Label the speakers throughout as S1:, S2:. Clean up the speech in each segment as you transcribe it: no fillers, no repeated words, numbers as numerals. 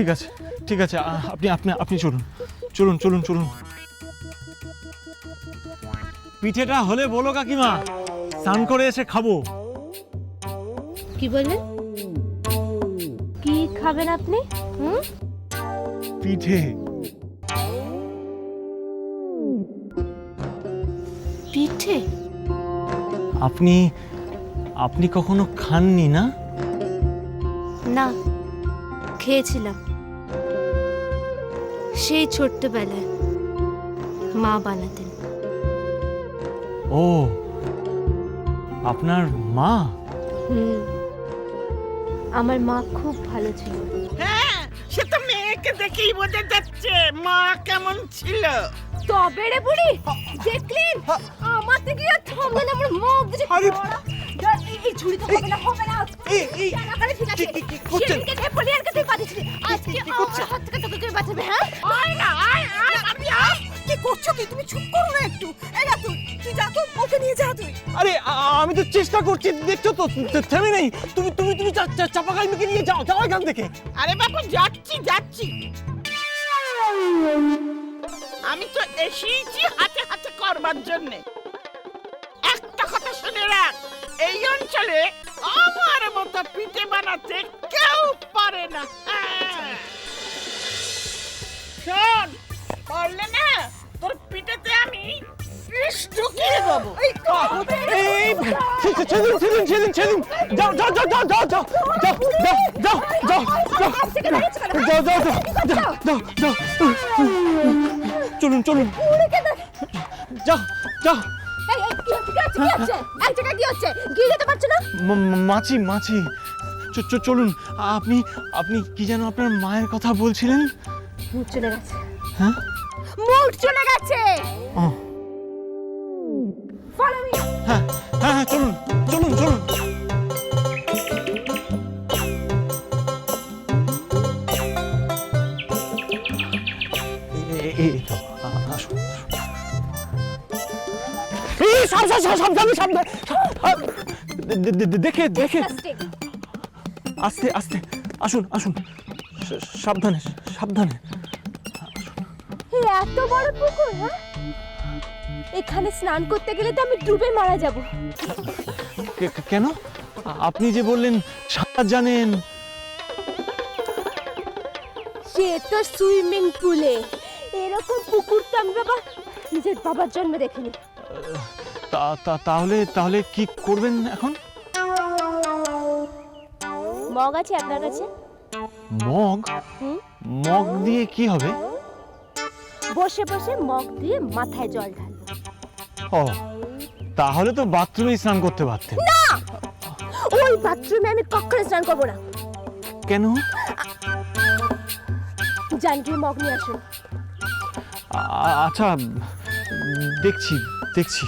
S1: ঠিক আছে ঠিক আছে, আপনি আপনি আপনি চলুন চলুন চলুন চলুন। পিঠেটা হলে বলো কাকিমা, স্নান করে এসে খাবো।
S2: কি বললেন? কি খাবেন আপনি?
S1: পিঠে।
S2: পিঠে?
S1: আপনি আপনি কখনো খাননি না?
S2: না, খেয়েছিলাম সেই ছোট্টবেলায়, মা বানাতেন।
S1: ও, আপনার মা?
S2: আমার মা খুব ভালো ছিল।
S3: হ্যাঁ, সে তো মেয়েকে দেখেই বোঝা যাচ্ছে মা কেমন ছিল।
S2: তবে রে বুড়ি, দেখলেন আমার থেকে আর থামবে না, আমার মা বুঝে এই ঝুড়ি তো হবে না, হবে না। এই টাকাটা ঠিক আছে, সেদিনকে খেয়ে পলিয়ার কাছে পাঠিয়েছিলি, আজকে আমার হাত থেকে তোকে কে বাঁচাবে? হ্যাঁ,
S3: আয় না, আয় আয় আমি আয়।
S4: কি করছো কি? তুমি চুপ করো না একটু। এই না তুই যা তো, ওকে নিয়ে যা তুই।
S1: আরে আমি তো চেষ্টা করছি, দেখছো তো থেমে নেই। তুমি তুমি তুমি চাপা কালমিকে নিয়ে যাও, যাও এখান থেকে।
S3: আরে বাবু যাচ্ছি যাচ্ছি, আমি তো এসেইছি হাতে হাতে করবার জন্যে। একটা কথা শুনে রাখ, এই অঞ্চলে আমার মতো পিঠে বানাতে কেউ পারে না। শোন, পারলে না তোর পিঠেতে আমি বিষ ঢুকিয়ে দেবো।
S1: এই ছেদিন ছেদিন ছেদিন, যাও যাও যাও যাও যাও যাও যাও যাও যাও যাও যাও যাও যাও যাও, চলুন চলুন, যাও যাও।
S2: এক জায়গায় কি হচ্ছে? গিয়ে যেতে পারছো না?
S1: মাছি মাছি, চলুন। আপনি আপনি কি যেন আপনার মায়ের কথা বলছিলেন?
S2: মুখ চলে গেছে।
S1: হ্যাঁ,
S2: মুখ চলে গেছে। Follow me.
S1: হ্যাঁ হ্যাঁ হ্যাঁ, চলুন চলুন চলুন। আসুন, সাবধানে সাবধানে, দেখে দেখে, আস্তে আস্তে, আসুন আসুন, সাবধানে সাবধানে।
S2: এত বড় পুকুর, হ্যাঁ? এখানে স্নান করতে গেলে তো আমি ডুবে মারা যাব।
S1: কেন? আপনি যে বললেন সাঁতার জানেন।
S2: সে তো সুইমিং পুলে, এরকম পুকুর তো আমি বাবা নিজের বাবার জন্মে দেখিনি।
S1: তাহলে তাহলে কি করবেন এখন?
S2: মগ আছে আপনার কাছে?
S1: মগ? মগ দিয়ে কি হবে?
S2: বসে বসে মগ দিয়ে মাথায় জল ঢালবো।
S1: ও, তাহলে তো বাথরুমে স্নান করতে পারতেন।
S2: না, ওই বাথরুমে আমি কখনো স্নান করবো না।
S1: কেন?
S2: যান গিয়ে মগ নিয়ে আসুন।
S1: আচ্ছা, দেখছি দেখছি।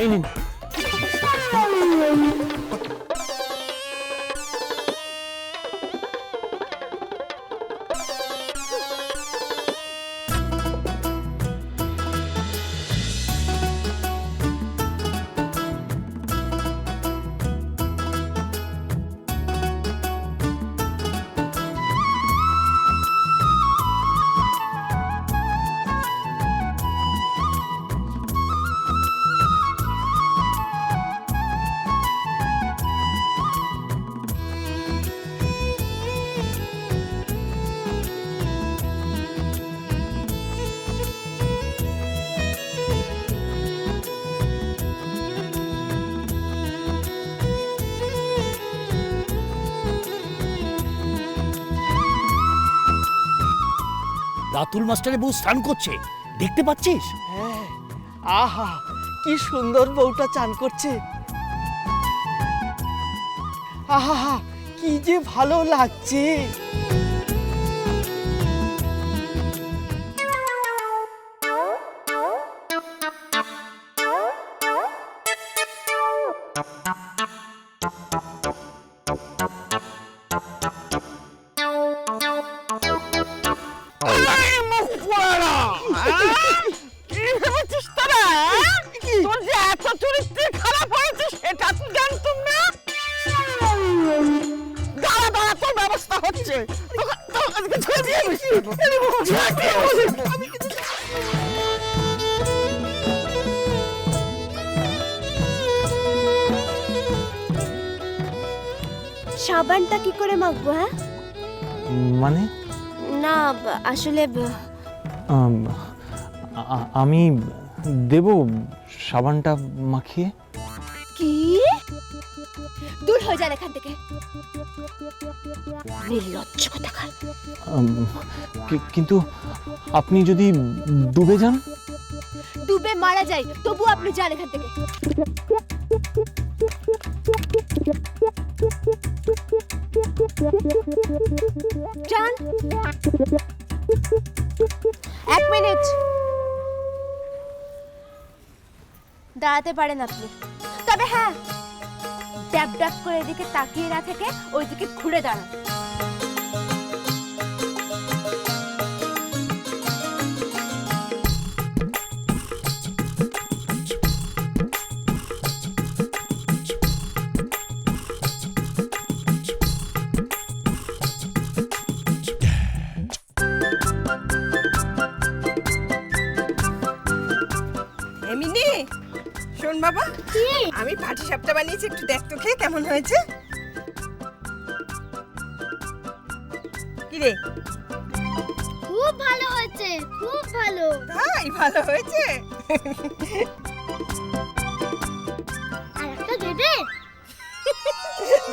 S1: এই নিন।
S5: রাতুল মাস্টারের বউ স্নান করছে, দেখতে পাচ্ছিস?
S4: হ্যাঁ, আহা কি সুন্দর বউটা চান করছে। আহা কি যে ভালো লাগছে।
S1: বলছে আজকে ছেড়ে দিয়ে
S2: সাবানটা কি করে মাখবো? হ্যাঁ
S1: মানে
S2: না আসলে
S1: আমি দেব সাবানটা মাখিয়ে।
S2: কি? দূর হয়ে যান এখান থেকে, নির্লজ্জ কোথাকার।
S1: কিন্তু আপনি যদি ডুবে যান?
S2: ডুবে মারা যাই তবু আপনি যান এখান থেকে। যান। 1 মিনিট দাঁড়াতে পারেন আপনি, তবে হ্যাঁ ড্যাব ড্যাব করে এদিকে তাকিয়ে না থেকে ওইদিকে ঘুরে দাঁড়ান।
S4: এমনি শোন বাবা, আমি পাটিসাপটা বানিয়েছি, একটু দেখ তো খেয়ে কেমন হয়েছে। কি রে?
S2: খুব ভালো হয়েছে, খুব ভালো।
S4: তাই ভালো হয়েছে?
S2: আর একটা দেবে?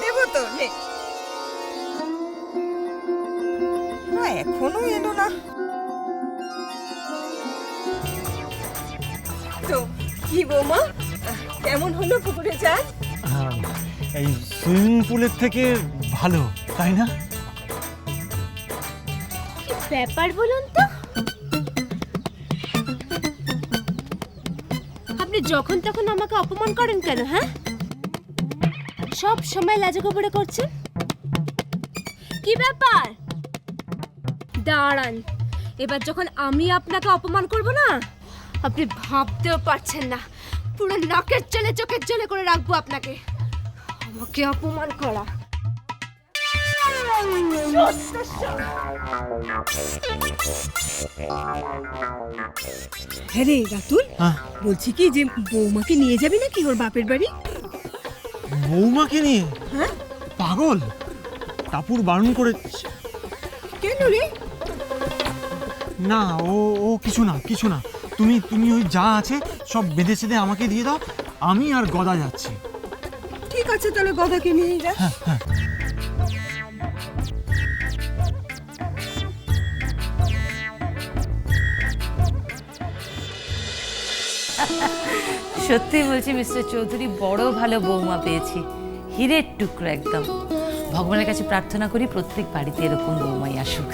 S4: দেবো তো, নে। এখনো এলো না তো। কি বৌমা, কেমন হলো পুকুরে চাষ?
S1: এই সুইমিং পুলের থেকে ভালো, তাই না?
S2: কি ব্যাপার বলুন তো? আপনি যখন তখন আমাকে অপমান করেন কেন? হ্যাঁ, সব সময় লাজে গোবরে করছেন। কি ব্যাপার? দাঁড়ান, এবার যখন আমি আপনাকে অপমান করব না, আপনি ভাবতেও পারছেন না পুরো নাকের জলে চোখের জলে করে রাখবো আপনাকে। আমাকে অপমান করা।
S4: হ্যাঁ রে রাতুল, বলছি কি যে বৌমাকে নিয়ে যাবি নাকি ওর বাপের বাড়ি?
S1: বৌমাকে নিয়ে?
S4: হ্যাঁ।
S1: পাগল, টাপুর বারণ করে।
S4: কেন রে?
S1: না, ও কিছু না, কিছু না। তুমি ওই যা আছে সব বেঁধে চেঁধে আমাকে দিয়ে দাও, আমি আর গদা যাচ্ছি।
S4: ঠিক আছে, তাহলে গদাকে নিয়ে যা।
S6: সত্যি বলছি মিস্টার চৌধুরী, বড় ভালো বৌমা পেয়েছি, হীরের টুকরো একদম। ভগবানের কাছে প্রার্থনা করি প্রত্যেক বাড়িতে এরকম বৌমাই আসুক।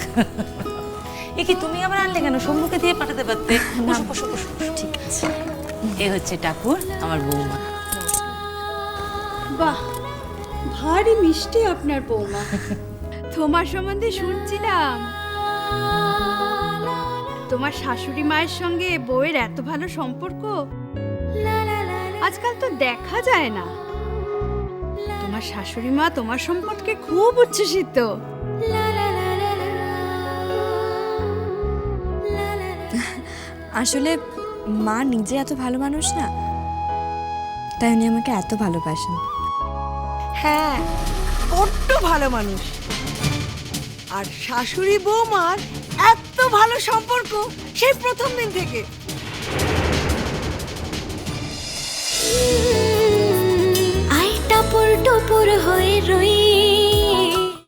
S6: এ কি তুমি আবার আনলে কেন? শম্ভুকে দিয়ে পাঠাতে পারতে। বসো বসো বসো। ঠিক আছে, এ হচ্ছে ঠাকুর, আমার বৌমা।
S7: বাহ, ভারী মিষ্টি আপনার বৌমা। তোমার সম্বন্ধে শুনছিলাম, তোমার শাশুড়ি মায়ের সঙ্গে বউয়ের এত ভালো সম্পর্ক আজকাল তো দেখা যায় না। তোমার শাশুড়ি মা তোমার সম্পর্কে খুব উচ্ছ্বসিত।
S8: আসলে মা নিজে এত ভালো মানুষ না, তাই উনি আমাকে এত ভালোবাসেন।
S4: হ্যাঁ, বড্ড ভালো মানুষ। আর শাশুড়ি বৌমার এত ভালো সম্পর্ক সেই প্রথম দিন থেকে।
S2: আই টাপুর টুপুর হয়ে রই